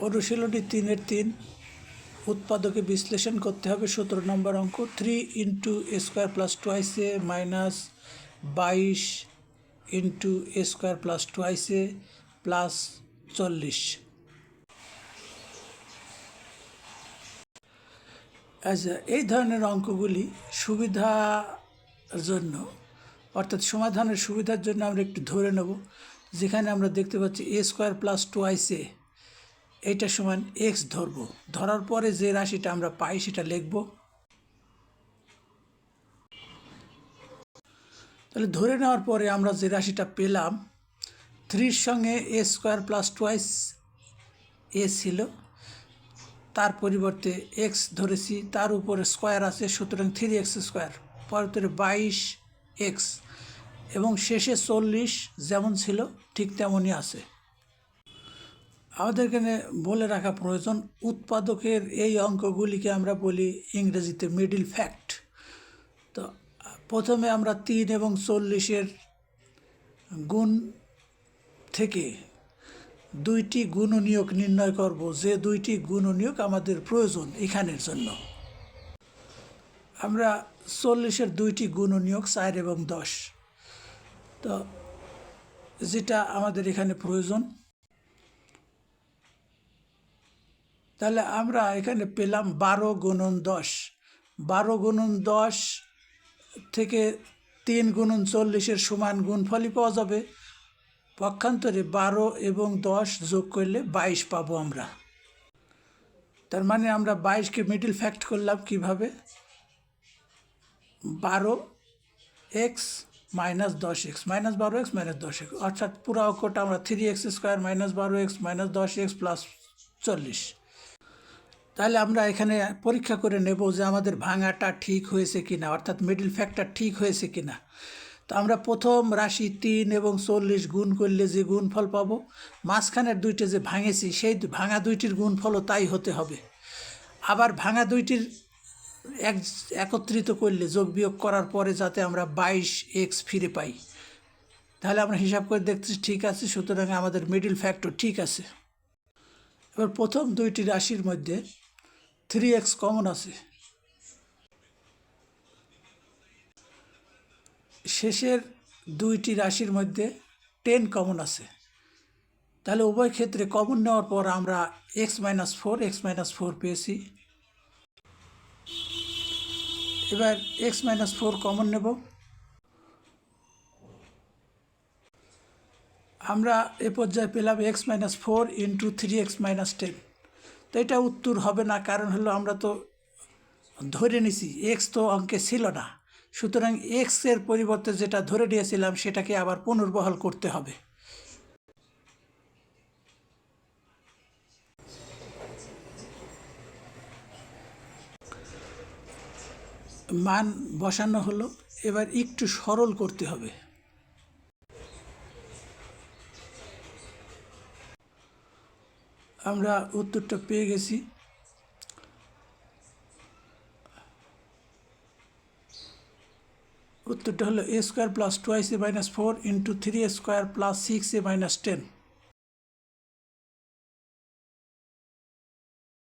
অনুশীলনী 3-3 উৎপাদকে বিশ্লেষণ করতে হবে। 17 নম্বর অঙ্ক। 3 ইন্টু এ স্কোয়ার প্লাস টোয়াইস এ মাইনাস 22 ইন্টু এ স্কোয়ার প্লাস টোয়াইস এ প্লাস 40। আচ্ছা, এই ধরনের অঙ্কগুলি সুবিধার জন্য, অর্থাৎ সমাধানের সুবিধার জন্য আমরা একটু ধরে নেব। যেখানে আমরা দেখতে পাচ্ছি এ স্কোয়ার প্লাস টোয়াইস এ, এইটা সমান এক্স ধরব। ধরার পরে যে রাশিটা আমরা পাই সেটা লিখব। তাহলে ধরে নেওয়ার পরে আমরা যে রাশিটা পেলাম, 3-র সঙ্গে এ স্কোয়ার প্লাস টোয়াইস এ ছিল, তার পরিবর্তে এক্স ধরেছি, তার উপরে স্কোয়ার আছে, সুতরাং 3x স্কোয়ার, পরবর্তীতে 22x এবং শেষে 40 যেমন ছিল ঠিক তেমনই আছে। আমাদের এখানে বলে রাখা প্রয়োজন, উৎপাদকের এই অঙ্কগুলিকে আমরা বলি ইংরেজিতে মিডল ফ্যাক্ট। তো প্রথমে আমরা 3 এবং 40-এর গুণ থেকে দুইটি গুণনীয়ক নির্ণয় করব, যে দুইটি গুণনীয়ক আমাদের প্রয়োজন এখানের জন্য। আমরা 40-এর দুইটি গুণনীয়ক 4 এবং 10, তো যেটা আমাদের এখানে প্রয়োজন। তাহলে আমরা এখানে পেলাম 12 গুণন 10। 12 গুণন 10 থেকে 3 গুণন 40-এর সমান গুণফলই পাওয়া যাবে। পক্ষান্তরে 12 এবং 10 যোগ করলে 22 পাবো আমরা। তার মানে আমরা 22কে মিডল ফ্যাক্ট করলাম কিভাবে? 12x minus 10x minus 12x minus 10x, অর্থাৎ পুরো অঙ্কটা আমরা 3x square minus 12x minus 10x plus 40। তাহলে আমরা এখানে পরীক্ষা করে নেব যে আমাদের ভাঙাটা ঠিক হয়েছে কিনা, অর্থাৎ মিডল ফ্যাক্টর ঠিক হয়েছে কিনা। তো আমরা প্রথম রাশি 3 এবং 40 গুণ করলে যে গুণফল পাবো, মাঝখানের দুইটা যে ভাঙেছি সেই ভাঙা দুইটির গুণফলও তাই হতে হবে। আবার ভাঙা দুইটির একত্রিত করলে, যোগ বিয়োগ করার পরে যাতে আমরা 22x ফিরে পাই। তাহলে আমরা হিসাব করে দেখতেছি ঠিক আছে, সুতরাং আমাদের মিডল ফ্যাক্টর ঠিক আছে। এবার প্রথম দুইটি রাশির মধ্যে 3x কমন আছে, শেষের দুইটি রাশির মধ্যে 10 কমন আছে। তাহলে উভয় ক্ষেত্রে কমন নেওয়ার পর আমরা x মাইনাস 4 পেয়েছি। এবার x মাইনাস 4 কমন নেব। আমরা এ পর্যায়ে পেলাম x minus 4 into 3x minus 10। তো এটা উত্তর হবে না, কারণ হলো আমরা তো ধরে নিছি x তো অঙ্কে ছিল না, সুতরাং x এর পরিবর্তে যেটা ধরে নিয়েছিলাম সেটাকে আবার পুনর্বহাল করতে হবে। মান বসানো হলো, এবার একটু সরল করতে হবে। আমরা উত্তরটা পেয়ে গেছি। উত্তরটা হলো এ স্কোয়ার প্লাস টোয়াইস এ মাইনাস 4 ইন্টু 3 স্কোয়ার প্লাস 6 এ মাইনাস 10।